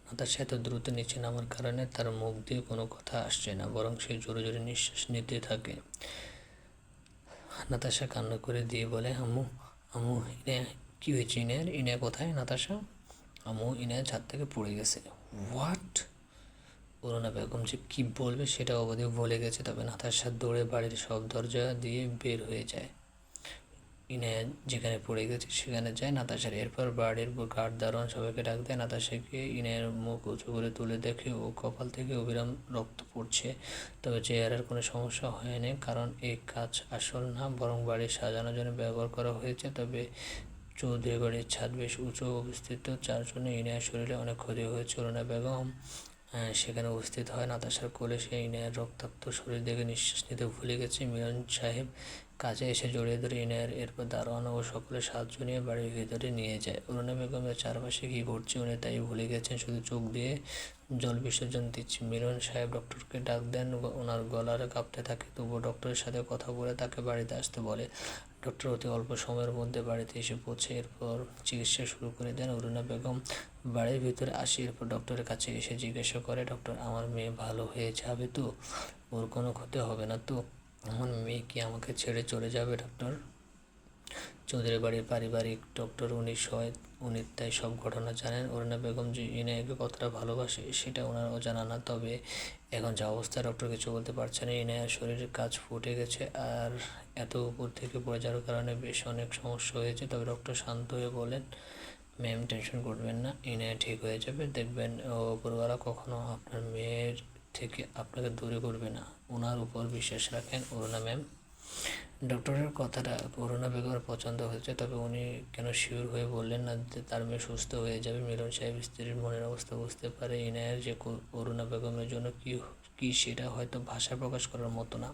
নাতাশা এত দ্রুত নিচে নামার কারণে তার মুখ দিয়ে কোনো কথা আসছে না, বরং সে জোরে জোরে নিঃশ্বাস নিতে থাকে। নাতাশা কান্না করে দিয়ে বলে, আম্মু, আম্মু, ইনায়া কী হয়েছে? ইনায়া কোথায়? নাতাশা, আম্মু, ইনায়া ছাদ থেকে পড়ে গেছে। হোয়াট? অরুণা বেগম যে কী বলবে সেটা অবধি ভুলে গেছে। তবে নাতাশা দৌড়ে বাড়ির সব দরজা দিয়ে বের হয়ে যায়। ইনায়া যেখানে পড়ে গেছে সেখানে যায় নাতাশার। এরপর বাড়ির গার্ড দারোয়ান সবাইকে ডাক দেয়। নাতাশাকে ইনায়ের মুখ উঁচু করে তুলে দেখে ও কপাল থেকে অবিরাম রক্ত পড়ছে। তবে চেহারার কোনো সমস্যা হয়নি, কারণ এই কাজ আসল না, বরং বাড়ি সাজানোর জন্য ব্যবহার করা হয়েছে। তবে চৌধুরী বাড়ির ছাদ বেশ উঁচু অবস্থিত, যার জন্য ইনায়ের শরীরে অনেক ক্ষতি হয়েছে। অরুণা বেগম সেখানে উপস্থিত হয়। নাতাশার কোলে সে ইনায়ের রক্তাক্ত শরীর দেখে নিঃশ্বাস নিতে ভুলে গেছে। মিলন সাহেব কাছে এসে জড়িয়ে ধরে ইনায়ের, এরপর দারোয়ান ও সকলের সাহায্য নিয়ে বাড়ির ভিতরে নিয়ে যায়। অরুণা বেগমের চারপাশে কী ঘটছে উনি তাই ভুলে গেছেন, শুধু চোখ দিয়ে জল বিসর্জন দিচ্ছে। মিলন সাহেব ডক্টরকে ডাক দেন, ওনার গলার কাঁপতে থাকে, তবুও ডক্টরের সাথে কথা বলে তাকে বাড়িতে আসতে বলে। ডক্টর অতি অল্প সময়ের মধ্যে বাড়িতে এসে পৌঁছে, এরপর চিকিৎসা শুরু করে দেন। অরুণা বেগম বাড়ির ভিতরে আসে, এরপর ডক্টরের কাছে এসে জিজ্ঞাসা করে, ডক্টর, আমার মেয়ে ভালো হয়ে যাবে তো? ওর কোনো ক্ষতি হবে না তো? আমার মেয়ে কি আমাকে ছেড়ে চলে যাবে? ডক্টর চৌধুরী বাড়ির পারিবারিক ডক্টর, উনি তাই সব ঘটনা জানেন। অরুণা বেগম যে ইনায়াকে কতটা ভালোবাসে সেটা ওনার অজানা না। তবে এখন যা অবস্থা, ডক্টর কিছু বলতে পারছে না। ইনায়ার শরীরের কাজ ফুটে গেছে, আর এত উপর থেকে পড়ে যাওয়ার কারণে বেশ অনেক সমস্যা হয়েছে। তবে ডক্টর শান্ত হয়ে বলেন, ম্যাম টেনশন করবেন না, ইনায়া ঠিক হয়ে যাবে, দেখবেন ওপরওয়ালা কখনো আপনার মেয়ের থেকে আপনাকে দূরে করবে না, ওনার উপর বিশ্বাস রাখেন অরুণা ম্যাম। ডক্টরের কথাটা অরুণা বেগমের পছন্দ হয়েছে, তবে উনি কেন শিওর হয়ে বললেন না যে তার মেয়ে সুস্থ হয়ে যাবে? মিলন সাহেব স্ত্রীর মনের অবস্থা বুঝতে পারে। ইনায়ের যে অরুণা বেগমের জন্য কি সেটা হয়তো ভাষায় প্রকাশ করার মতো না।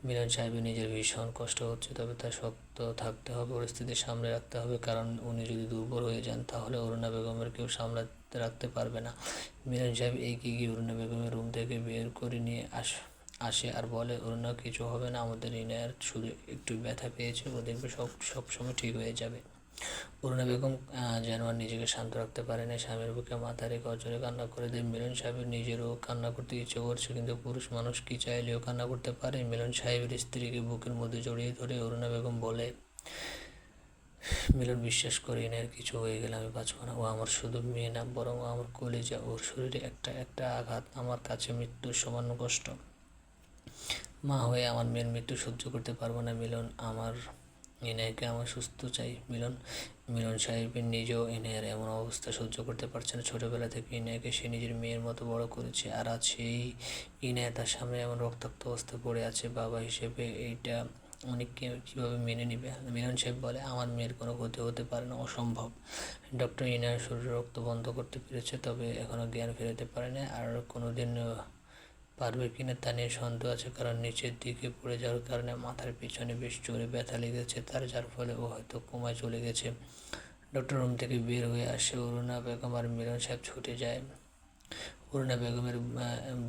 মিলন সাহেবের নিজের ভীষণ কষ্ট হচ্ছে, তবে তার শক্ত থাকতে হবে, পরিস্থিতি সামলে রাখতে হবে, কারণ উনি যদি দুর্বল হয়ে যান তাহলে অরুণা বেগমের কেউ সামলাতে রাখতে পারবে না। মিলন সাহেব এগিয়ে গিয়ে অরুণা বেগমের রুম থেকে বের করে নিয়ে আসে আর বলে, অরুণা কিছু হবে না, আমাদের ইনায়ার শুধু একটু ব্যথা পেয়েছে, ও দেখবে সব সময় ঠিক হয়ে যাবে। অরুণা বেগম যেন আর নিজেকে শান্ত রাখতে পারে না, স্বামীর বুকে মাথা রেখে অজরে কান্না করে দেয়। মিলন সাহেবের নিজেরও কান্না করতে ইচ্ছে করছে, কিন্তু পুরুষ মানুষ কি চাইলেও কান্না করতে পারে? মিলন সাহেবের স্ত্রীকে বুকের মধ্যে জড়িয়ে ধরে অরুণা বেগম বলে, মিলন, বিশ্বাস করি ইনায়ের কিছু হয়ে গেলে আমি বাঁচব না। ও আমার শুধু মেয়ে না, বরং ও আমার কলিজা। ওর শরীরে একটা একটা আঘাত আমার কাছে মৃত্যুর সমান কষ্ট। মা হয়ে আমার মেয়ের মৃত্যু সহ্য করতে পারবো না মিলন, ইনায়াকে আমার সুস্থ চাই মিলন। মিলন সাহেবের নিজেও ইনায়ার এমন অবস্থা সহ্য করতে পারছে না। ছোটোবেলা থেকে ইনায়াকে সে নিজের মেয়ের মতো বড় করেছে, আর আজ সেই ইনায়া তার সামনে এমন রক্তাক্ত অবস্থা পড়ে আছে। বাবা হিসেবে এইটা উনি কীভাবে মেনে নেবে? মিলন সাহেব বলে, আমার মেয়ের কোনো ক্ষতি হতে পারে না, অসম্ভব। ডক্টর ইনায়ার শরীরে রক্ত বন্ধ করতে পেরেছে, তবে এখনও জ্ঞান ফেরাতে পারেনি, আর কোনো দিন পারবে কিনা তা নিয়ে সন্দেহ আছে, কারণ নিচের দিকে পড়ে যাওয়ার কারণে মাথার পিছনে বেশ জোরে ব্যথা লেগেছে তার, যার ফলে ও হয়তো কোমায় চলে গেছে। ডক্টর রুম থেকে বের হয়ে আসে। অরুণা বেগম আর মিলন সাহেব ছুটে যায়। অরুণা বেগমের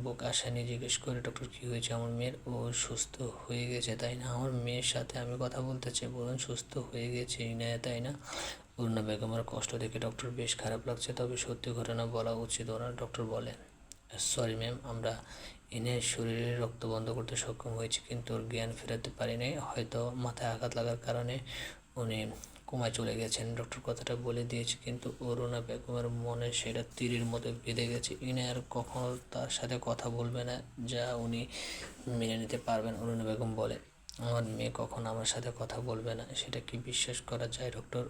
বুক আশা নিয়ে জিজ্ঞেস করে, ডক্টর কী হয়েছে আমার মেয়ের? ও সুস্থ হয়ে গেছে তাই না? আমার মেয়ের সাথে আমি কথা বলতে চাই, বলুন সুস্থ হয়ে গেছে ইনায়া তাই না? অরুণা বেগমের কষ্ট দেখে ডক্টর বেশ খারাপ লাগছে, তবে সত্যি ঘটনা বলা উচিত ওনার। ডক্টর বলেন, সরি ম্যাম, আমরা এনে শরীরে রক্ত বন্ধ করতে সক্ষম হয়েছি, কিন্তু ওর জ্ঞান ফেরাতে পারিনি। হয়তো মাথায় আঘাত লাগার কারণে উনি কোমায় চলে গেছেন। ডক্টর কথাটা বলে দিয়েছে, কিন্তু অরুণা বেগমের মনে সেটা তীরের মতো বেঁধে গেছে। আর কখনো তার সাথে কথা বলবে না যা উনি মেনে নিতে পারবেন। অরুণা বেগম বলে, আমার মেয়ে কখনো আমার সাথে কথা বলবে না, সেটা কি বিশ্বাস করা যায় ডক্টর?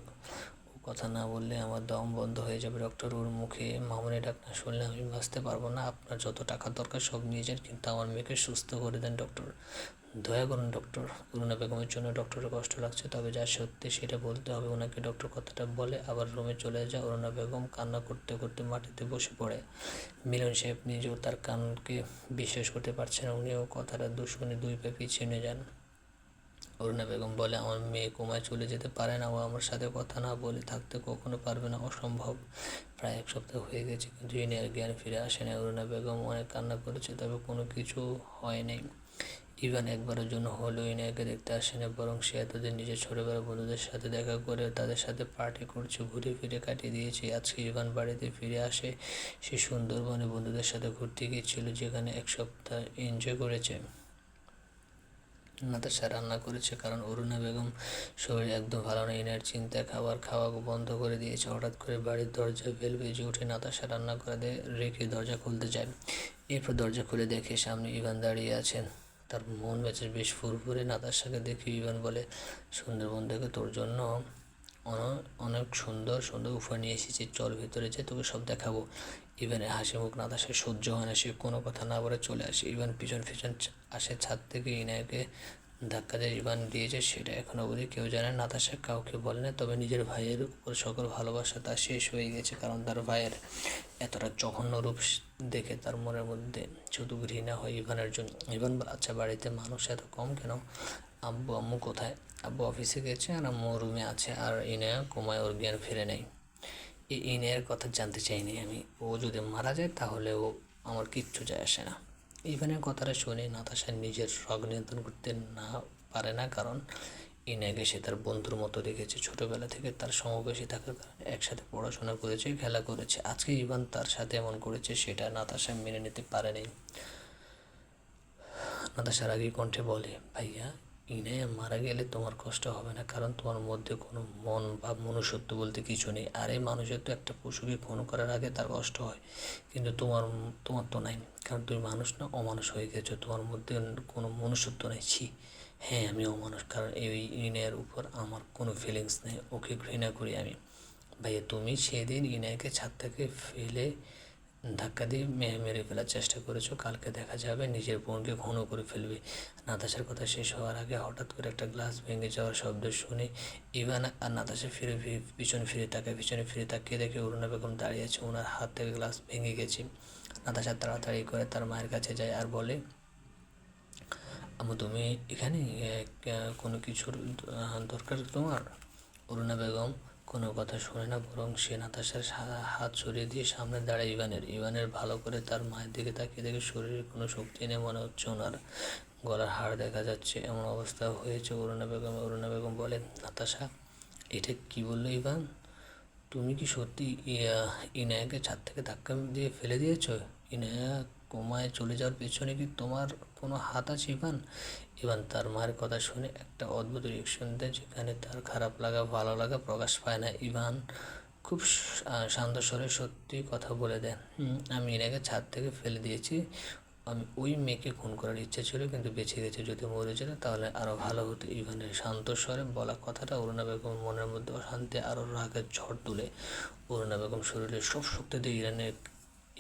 ও কথা না বললে আমার দম বন্ধ হয়ে যাবে ডক্টর। ওর মুখে মামুনি ডাক না শুনলে আমি বাঁচতে পারবো না। আপনার যত টাকা দরকার সব নিয়ে যান, কিন্তু আমার মেয়েকে সুস্থ করে দেন ডক্টর, দয়া করুন ডক্টর। অরুণা বেগমের জন্য ডক্টরের কষ্ট লাগছে, তবে যা সত্যি সেটা বলতে হবে ওনাকে। ডক্টর কথাটা বলে আবার রুমে চলে যায়। অরুণা বেগম কান্না করতে করতে মাটিতে বসে পড়ে। মিলন সাহেব নিজেও তার কানকে বিশ্বাস করতে পারছেন না। উনিও কথাটা শুনে দুই পা পিছিয়ে নিয়ে যান। অরুণা বেগম বলে, আমার মেয়ে কোমায় চলে যেতে পারে না, ও আমার সাথে কথা না বলে থাকতে কখনো পারবে না, অসম্ভব। প্রায় এক সপ্তাহ হয়ে গেছে, কিন্তু ইনিয়ার জ্ঞান ফিরে আসে না। অরুণা বেগম অনেক কান্না করেছে, তবে কোনো কিছু হয় নাই। ইভান একবারের জন্য হলেও ইনিয়াকে দেখতে আসে না, বরং সে এতদিন নিজের ছোটবেলার বন্ধুদের সাথে দেখা করে তাদের সাথে পার্টি করছে, ঘুরে ফিরে কাটিয়ে দিয়েছে। আজকে ইভান বাড়িতে ফিরে আসে। সে সুন্দরবনে বন্ধুদের সাথে ঘুরতে গিয়েছিল, যেখানে এক সপ্তাহ এনজয় করেছে। নাতাশা রান্না করেছে, কারণ অরুণা বেগম শরীর একদম ভালো না। ইনার চিন্তায় খাবার খাওয়া বন্ধ করে দিয়েছে। হঠাৎ করে বাড়ির দরজায় বেল বেজে ওঠে। নাতাশা রান্না করে রেখে দরজা খুলতে যায়। এরপর দরজা খুলে দেখে সামনে ইভান দাঁড়িয়ে আছেন। তার মন মেজাজ বেশ ফুরফুরে। নাতাশাকে দেখে ইভান বলে, সুন্দরবন থেকে তোর জন্য অনেক সুন্দর সুন্দর উপহার নিয়ে এসেছি, চল ভেতরে যে তোকে সব দেখাবো। ইভানের হাসি মুখ নাতাশার সহ্য হয় না, সে কোনো কথা না বলে চলে আসে। ইভান পিছন পিছন আসে। ছাদ থেকে ইনায়াকে ধাক্কা দিয়ে ইভান দিয়েছে সেটা এখনো অবধি কেউ জানে না। নাতাশা কাউকে বলে না, তবে নিজের ভাইয়ের উপর সকল ভালোবাসা তার শেষ হয়ে গেছে, কারণ তার ভাইয়ের এতটা জঘন্য রূপ দেখে তার মনের মধ্যে শুধু ঘৃণা হয় ইভানের জন্য। ইভান বলে, আচ্ছা বাড়িতে মানুষ এত কম কেন? আব্বু আম্মু কোথায়? আব্বু অফিসে গেছে আর আম্মু রুমে আছে, আর ইনায়া কোমায়, ওর জ্ঞান ফিরে নেই। এই ইনায়ের কথা জানতে চাইনি আমি। ও যদি মারা যায় তাহলেও আমার কিচ্ছু যায় আসে না। ইভানের কথাটা শুনে নাতাশা নিজের রাগ নিয়ন্ত্রণ করতে না পারে না, কারণ ইনায়াকে সে তার বন্ধুর মতো দেখেছে। ছোটোবেলা থেকে তার সমবয়সী থাকার কারণে একসাথে পড়াশোনা করেছে, খেলা করেছে। আজকে ইভান তার সাথে এমন করেছে, সেটা নাতাশা মেনে নিতে পারেনি। নাতাশার আগেই কণ্ঠে বলে, ভাইয়া, ইনায়া মারা গেলে তোমার কষ্ট হবে না, কারণ তোমার মধ্যে কোনো মন বা মনুষ্যত্ব বলতে কিছু নেই। আর এই মানুষের তো একটা পশুকে খুন করার আগে তার কষ্ট হয়, কিন্তু তোমার তোমার তো নাই, কারণ তুমি মানুষ না, অমানুষ হয়ে গেছো। তোমার মধ্যে কোনো মনুষ্যত্ব নেই। ছি, হ্যাঁ আমি অমানুষ, কারণ এই ইনায়ের উপর আমার কোনো ফিলিংস নেই, ওকে ঘৃণা করি আমি। ভাইয়া, তুমি সেদিন ইনায়াকে ছাদ থেকে ফেলে ধাক্কা দিয়ে মেরে ফেলার চেষ্টা করেছো, কালকে দেখা যাবে নিজের বোনকে ঘন করে ফেলবে। নাতাশার কথা শেষ হওয়ার আগে হঠাৎ করে একটা গ্লাস ভেঙে যাওয়ার শব্দ শুনে ইভান আর নাতাশা পিছনে ফিরে তাকিয়ে দেখে অরুণা বেগম দাঁড়িয়ে আছে। ওনার হাত থেকে গ্লাস ভেঙে গেছে। নাতাশা তাড়াতাড়ি করে তার মায়ের কাছে যায় আর বলে, আম্মু তুমি এখানে কোনো কিছুর দরকার তোমার? অরুণা বেগম কোনো কথা শোনে না, বরং সে নাতাশার হাত সরিয়ে দিয়ে সামনে দাঁড়ায় ইভানের ভালো করে তার মায়ের দিকে তাকিয়ে দেখে শরীরে কোনো শক্তি নেই, মনে হচ্ছে ওনার গলার হাড় দেখা যাচ্ছে, এমন অবস্থা হয়েছে অরুণা বেগম বলেন, নাতাশা এটা কি বললো ইভান? তুমি কি সত্যি ইনায়াকে ছাদ থেকে ধাক্কা দিয়ে ফেলে দিয়েছ? ইনায়া কোমায় চলে যাওয়ার পেছনে কি তোমার কোনো হাত আছে ইভান? ইভান তার মায়ের কথা শুনে একটা অদ্ভুত রিয়েকশন দেয়, যেখানে তার খারাপ লাগা ভালো লাগা প্রকাশ পায় না। ইভান খুব শান্ত স্বরে সত্যি কথা বলে দেয়, আমি ইনাকে ছাদ থেকে ফেলে দিয়েছি। আমি ওই মেয়েকে খুন করার ইচ্ছে ছিল, কিন্তু বেঁচে গেছে। যদি মরে যেত তাহলে আরও ভালো হতো। ইভানের শান্ত স্বরে বলা কথাটা অরুণা বেগমের মনের মধ্যে অশান্তি আরও রাগের ঝড় তুলে। অরুণা বেগম শরীরের সব শক্তি দিয়ে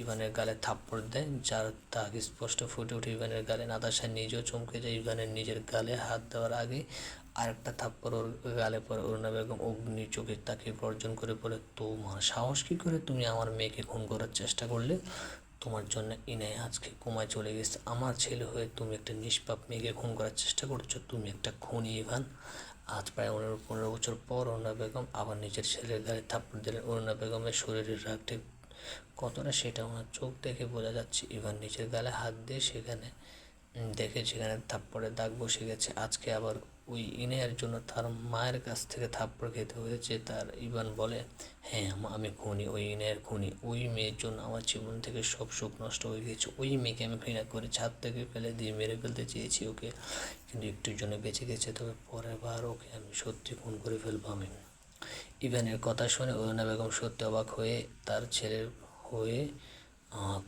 ইভানের গালে থাপ্পড় দেয়, যার দাগ স্পষ্ট ফুটে ওঠে ইভানের গালে। নাতাশা নিজেও চমকে যায়। ইভানের নিজের গালে হাত দেওয়ার আগে আরেকটা থাপ্পড় ওর গালে পড়ে। অরুণা বেগম অগ্নি চোখে তাকে গর্জন করে বলে, তোমার সাহস কী করে তুমি আমার মেয়েকে খুন করার চেষ্টা করলে? তোমার জন্য ইনায়া আজকে কোমায় চলে গেছে। আমার ছেলে হয়ে তুমি একটা নিষ্পাপ মেয়েকে খুন করার চেষ্টা করছো। তুমি একটা খুনি ইভান। আজ প্রায় 15 বছর পর অরুণা বেগম আবার নিজের ছেলের গায়ে থাপ্পড় দিলেন। অরুণা বেগমের শরীরের রাগ ঠিক কতটা সেটা ওনার চোখ দেখে বোঝা যাচ্ছে। ইভান নিজের গালে হাত দিয়ে সেখানে দেখে যেখানে থাপ্পড়ের দাগ বসে গেছে। আজকে আবার ওই ইনায়ার জন্য তার মায়ের কাছ থেকে থাপ্পড় খেতে হয়েছে। তার ইভান বলে, হ্যাঁ আমি খুনি, ওই ইনায়ার খুনি। ওই মেয়ের জন্য আমার জীবন থেকে সব সুখ নষ্ট হয়ে গেছে। ওই মেয়েকে আমি ঘৃণা করে ছাদ থেকে ফেলে দিয়ে মেরে ফেলতে চেয়েছি ওকে, কিন্তু একটুর জন্য বেঁচে গেছে। তবে পরের বার ওকে আমি সত্যি খুন করে ফেলবো আমি। ইভানের কথা শুনে অরুণা বেগম সত্যি অবাক হয়ে, তার ছেলের হয়ে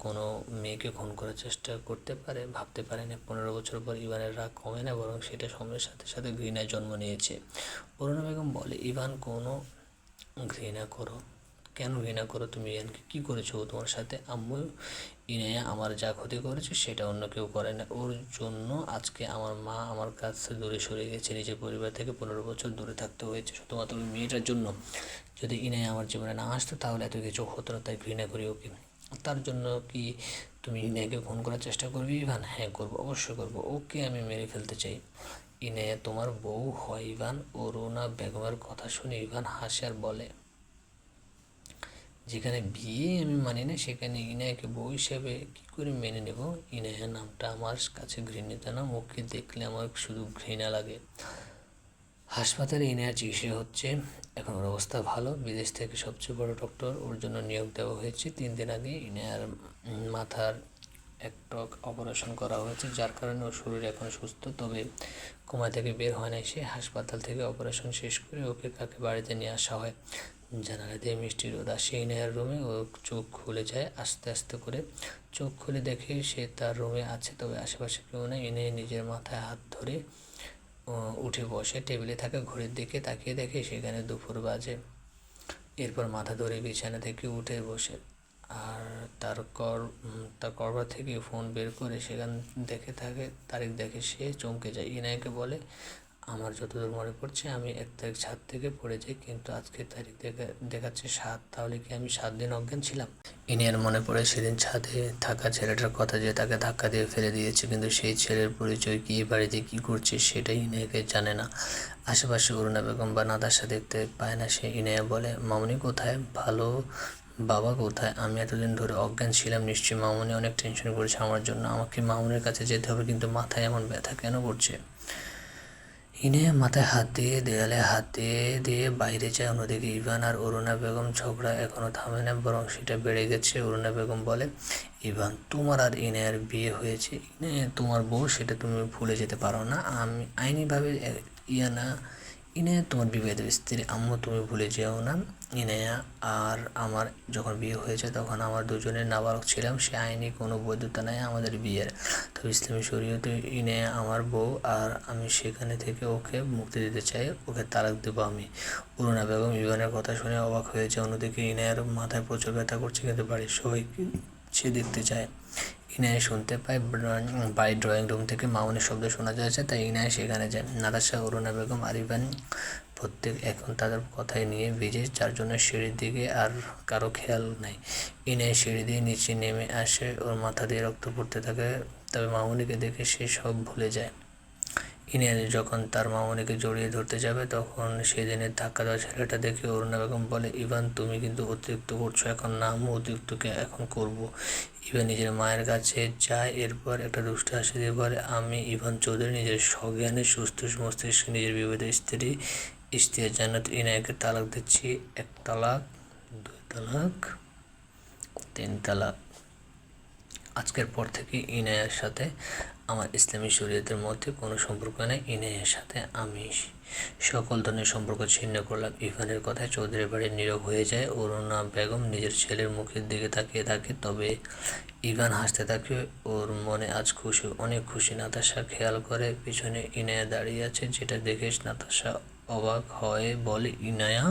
কোনো মেয়েকে খুন করার চেষ্টা করতে পারে ভাবতে পারেনি। 15 বছর পর ইভানের রাগ কমে না, বরং সেটা সময়ের সাথে সাথে ঘৃণায় জন্ম নিয়েছে। অরুণা বেগম বলে, ইভান কোনো ঘৃণা করো কেন? ঘৃণা করো তুমি ইভানকে? কী করেছো ও তোমার সাথে? আম্মু, ইনায়া আমার যা ক্ষতি করেছে সেটা অন্য কেউ করে না। ওর জন্য আজকে আমার মা আমার কাছ থেকে দূরে সরে গেছে, নিজের পরিবার থেকে 15 বছর দূরে থাকতে হয়েছে শুধুমাত্র ওই মেয়েটার জন্য। যদি ইনায়া আমার জীবনে না আসতো তাহলে এত কিছু হতো না, তাই ঘৃণা করি ওকে। তার জন্য কি তুমি ইনায়াকে খুন করার চেষ্টা করবে ইভান? হ্যাঁ করবো, অবশ্যই করবো। ওকে আমি মেরে ফেলতে চাই। ইনায়া তোমার বউ হয় ইভান? অরুণা বেগমের কথা শুনে ইভান হাসে আর বলে, যেখানে বিয়ে আমি মানি না সেখানে ইনায়াকে বউ হিসেবে কী করে মেনে নেব? ইনায়া নামটা আমার কাছে ঘৃণিত নাম, ওকে দেখলে আমার শুধু ঘৃণা লাগে। হাসপাতালে ইনায়ার চিকিৎসা হচ্ছে, এখন ওর অবস্থা ভালো। বিদেশ থেকে সবচেয়ে বড় ডক্টর ওর জন্য নিয়োগ দেওয়া হয়েছে। 3 দিন আগে ইনায়ার মাথার একটা অপারেশন করা হয়েছে, যার কারণে ওর শরীর এখন সুস্থ। তবে কোমা থেকে বের হয় না সে। হাসপাতাল থেকে অপারেশন শেষ করে ওকে কাকে বাড়িতে নিয়ে আসা হয়। জানালা দিয়ে মিষ্টি রোদ আসে ইনায়ার রুমে। ও চোখ খুলে যায় আস্তে আস্তে করে। চোখ খুলে দেখে সে তার রুমে আছে, তবে আশেপাশে কেউ নেই। ইনায়া নিজের মাথায় হাত ধরে উঠে বসে। টেবিলে থাকা ঘড়ির দিকে তাকিয়ে দেখে সেখানে দুপুর বাজে। এরপর মাথা ধরে বিছানা থেকে উঠে বসে আর তার করবার থেকে ফোন বের করে সেখান দেখে থাকে তারিখ দেখে সে চমকে যায়। ইনায়াকে বলে, আমার যতদূর মনে পড়ছে আমি 1 তারিখ ছাদ থেকে পড়ে যাই, কিন্তু আজকে তারিখ দেখাচ্ছে 7। তাহলে কি আমি 7 দিন অজ্ঞান ছিলাম? ইনিয়ার মনে পড়ে সেদিন ছাদে থাকা ছেলেটার কথা, যে তাকে ধাক্কা দিয়ে ফেলে দিয়েছে, কিন্তু সেই ছেলের পরিচয় কি, বাড়িতে কি করছে সেটাই ইনায়াকে জানে না। আশেপাশে অরুণা বেগম বা নাতাশা দেখতে পায় না সে। ইনায়া বলে, মামুনি কোথায়? ভালো বাবা কোথায়? আমি এতদিন ধরে অজ্ঞান ছিলাম, নিশ্চয়ই মামুনি অনেক টেনশন করেছে আমার জন্য। আমাকে মামুনির কাছে যেতে হবে, কিন্তু মাথায় এমন ব্যথা কেন করছে? ইনায়া মাথায় হাত দিয়ে দেয়ালে হাত দিয়ে বাইরে যায়। অন্যদিকে ইভান আর অরুণা বেগম ঝগড়া এখনও থামে না, বরং সেটা বেড়ে গেছে। অরুণা বেগম বলে, ইভান, তোমার আর ইনায়ার বিয়ে হয়েছে, ইনায়া তোমার বউ, সেটা তুমি ভুলে যেতে পারো না? আমি আইনিভাবে ইনায়া তোমার বিবাহিত স্ত্রী। আম্মু, তুমি ভুলে যেও না। ইনায়া আর আমার যখন বিয়ে হয়েছে তখন আমরা দুজনের নাবালক ছিলাম, সে আইনি কোনো বৈধতা নেই আমাদের বিয়ের। তবে ইসলামী শরীয়তে ইনায়া আমার বউ, আর আমি সেখানে থেকে ওকে মুক্তি দিতে চাই, ওকে তালাক দেবো আমি। অরুণা বেগম ইভানের কথা শুনে অবাক হয়েছে। অন্যদিকে ইনায়ার মাথায় প্রচুর ব্যথা করছে, কিন্তু বাড়ির সবাই সে দেখতে চায়। ইনায়া শুনতে পায় বাড়ির ড্রয়িং রুম থেকে মামুনির শব্দ শোনা যাচ্ছে, তাই ইনায়া সেখানে যায়। নাতাশা, অরুণা বেগম আর ইভান প্রত্যেক এখন তাদের কথাই নিয়ে ভিজে, যার জন্য সিঁড়ির দিকে আর কারো খেয়াল নাই। ইনায়া সিঁড়ি দিয়ে নিচে নেমে আসে, ওর মাথা দিয়ে রক্ত পড়তে থাকে। তবে মামুনিকে দেখে সে সব ভুলে যায়। ইনায়া যখন তার মামুনিকে জড়িয়ে ধরতে যাবে তখন সেদিনের ধাক্কা দেওয়া ছেলেটা দেখে অরুণা বেগম বলে, ইভান, তুমি কিন্তু অতিরিক্ত করছো এখন না। আমি অতিরিক্তকে এখন করব। ইভান নিজের মায়ের কাছে যায়। এরপর একটা দুষ্ট হাসি দিয়ে বলে, আমি ইভান চৌধুরী, নিজের সজ্ঞানে সুস্থ মস্তিষ্কে নিজের বিবাহিত স্ত্রী ইশতিয়াক জান্নাত ইনায়াকে তালাক দিচ্ছি। 1 তালাক, 2 তালাক, 3 তালাক। আজকের পর থেকে ইনায়ার সাথে আমার ইসলামী শরীয়তের মধ্যে কোনো সম্পর্ক নেই। ইনায়ার সাথে আমি সকল ধরনের সম্পর্ক ছিন্ন করলাম। ইভানের কথায় চৌধুরী বাড়ি নীরব হয়ে যায়। অরুণা বেগম নিজের ছেলের মুখের দিকে তাকিয়ে থাকে, তবে ইভান হাসতে থাকে। ওর মনে আজ খুশি, অনেক খুশি। নাতাশা খেয়াল করে পিছনে ইনায়া দাঁড়িয়ে আছে, যেটা দেখে নাতাশা অবাক হয়ে বলে, ইনায়া?